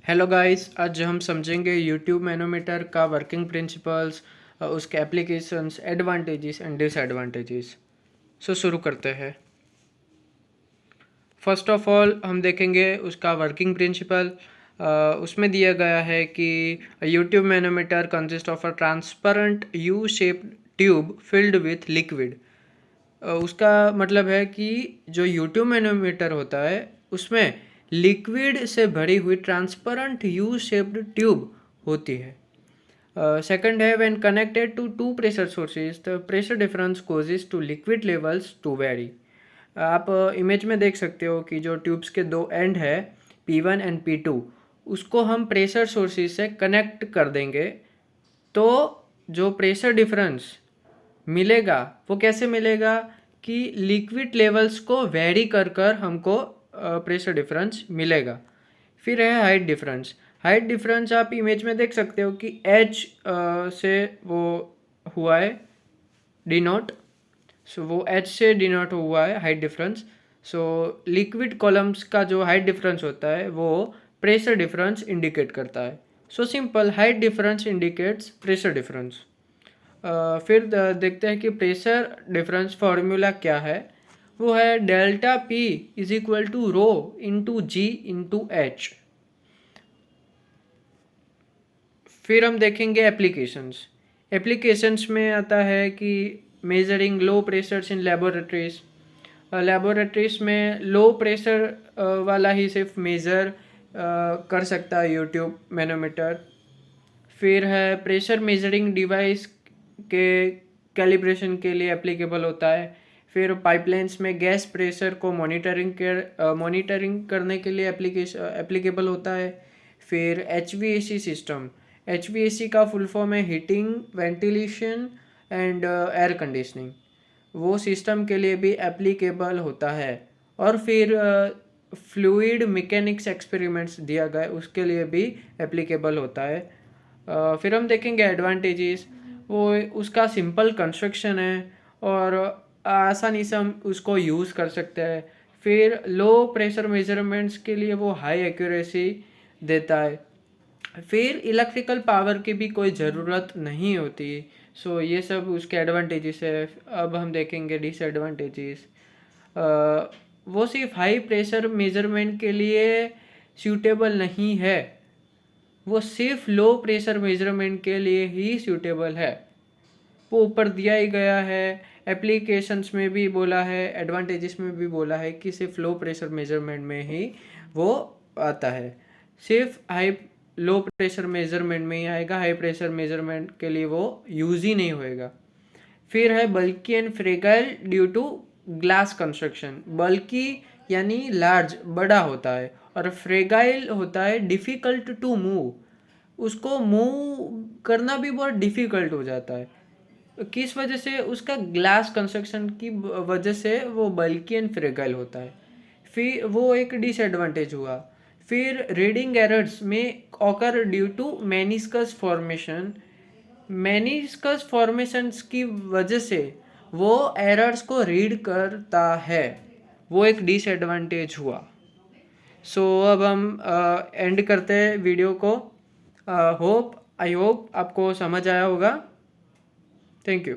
Hello guys, आज हम समझेंगे यूट्यूब मैनोमीटर का वर्किंग प्रिंसिपल्स, उसके एप्लीकेशंस, एडवांटेजेस एंड डिसएडवांटेजेस। शुरू करते हैं। फर्स्ट ऑफ ऑल हम देखेंगे उसका वर्किंग प्रिंसिपल। उसमें दिया गया है कि U tube manometer consist of a transparent U shaped tube filled with liquid. उसका मतलब है कि जो यूट्यूब मैनोमीटर होता है उसमें लिक्विड से भरी हुई ट्रांसपेरेंट यू शेप्ड ट्यूब होती है। सेकंड है when connected to two pressure sources the pressure difference causes to liquid levels to vary. आप इमेज में देख सकते हो कि जो ट्यूब्स के दो एंड है P1 एंड P2, उसको हम प्रेशर सोर्सेज से कनेक्ट कर देंगे तो जो प्रेशर डिफरेंस मिलेगा वो कैसे मिलेगा कि लिक्विड लेवल्स को वेरी कर कर हमको प्रेशर डिफरेंस मिलेगा। फिर है हाइट डिफरेंस। हाइट डिफरेंस आप इमेज में देख सकते हो कि H से वो हुआ है डिनोट। सो वो H से डिनोट हुआ है height difference. So liquid columns का जो हाइट डिफरेंस होता है वो प्रेशर डिफरेंस इंडिकेट करता है। So simple, height difference indicates pressure difference. फिर देखते हैं कि प्रेशर डिफरेंस फॉर्मूला क्या है। वो है delta P is equal to rho into g into h. फिर हम देखेंगे एप्लीकेशंस। एप्लीकेशंस में आता है कि measuring low pressures in laboratories. Laboratories में लो प्रेशर वाला ही सिर्फ मेज़र कर सकता है यूट्यूब मैनोमीटर। फिर है प्रेशर मेजरिंग डिवाइस के कैलिब्रेशन के लिए एप्लीकेबल होता है। फिर पाइपलाइंस में गैस प्रेशर को मॉनिटरिंग करने के लिए एप्लीकेबल होता है। फिर HVAC सिस्टम। HVAC का फुल फॉर्म है heating, ventilation and air conditioning. वो सिस्टम के लिए भी एप्लीकेबल होता है। और फिर फ्लूइड मैकेनिक्स एक्सपेरिमेंट्स दिया गया उसके लिए भी एप्लीकेबल होता है। फिर हम देखेंगे एडवांटेजेस। वो उसका सिंपल कंस्ट्रक्शन है और आसानी से हम उसको यूज़ कर सकते हैं। फिर लो प्रेशर मेजरमेंट्स के लिए वो हाई एक्यूरेसी देता है। फिर इलेक्ट्रिकल पावर की भी कोई ज़रूरत नहीं होती। सो ये सब उसके एडवांटेजेस है। अब हम देखेंगे डिसएडवांटेजेस। वो सिर्फ हाई प्रेशर मेजरमेंट के लिए सूटेबल नहीं है, वो सिर्फ लो प्रेशर मेजरमेंट के लिए ही सूटेबल है। वो ऊपर दिया ही गया है। एप्लीकेशंस में भी बोला है, एडवांटेजेस में भी बोला है कि सिर्फ लो प्रेशर मेजरमेंट में ही वो आता है। सिर्फ लो प्रेशर मेजरमेंट में ही आएगा, हाई प्रेशर मेजरमेंट के लिए वो यूज़ ही नहीं होएगा। फिर है bulky and fragile due to glass construction. Bulky यानी लार्ज, बड़ा होता है, और फ्रेगाइल होता है डिफ़िकल्ट टू मूव। उसको मूव करना भी बहुत डिफ़िकल्ट हो जाता है। किस वजह से? उसका ग्लास कंस्ट्रक्शन की वजह से वो बल्की एंड फ्रेगाइल होता है। फिर वो एक डिसएडवांटेज हुआ। फिर रीडिंग एरर्स में occur due to meniscus formation. Meniscus formations की वजह से वो एरर्स को रीड करता है, वो एक डिसएडवांटेज हुआ। अब हम एंड करते हैं वीडियो को। आई होप आपको समझ आया होगा। Thank you.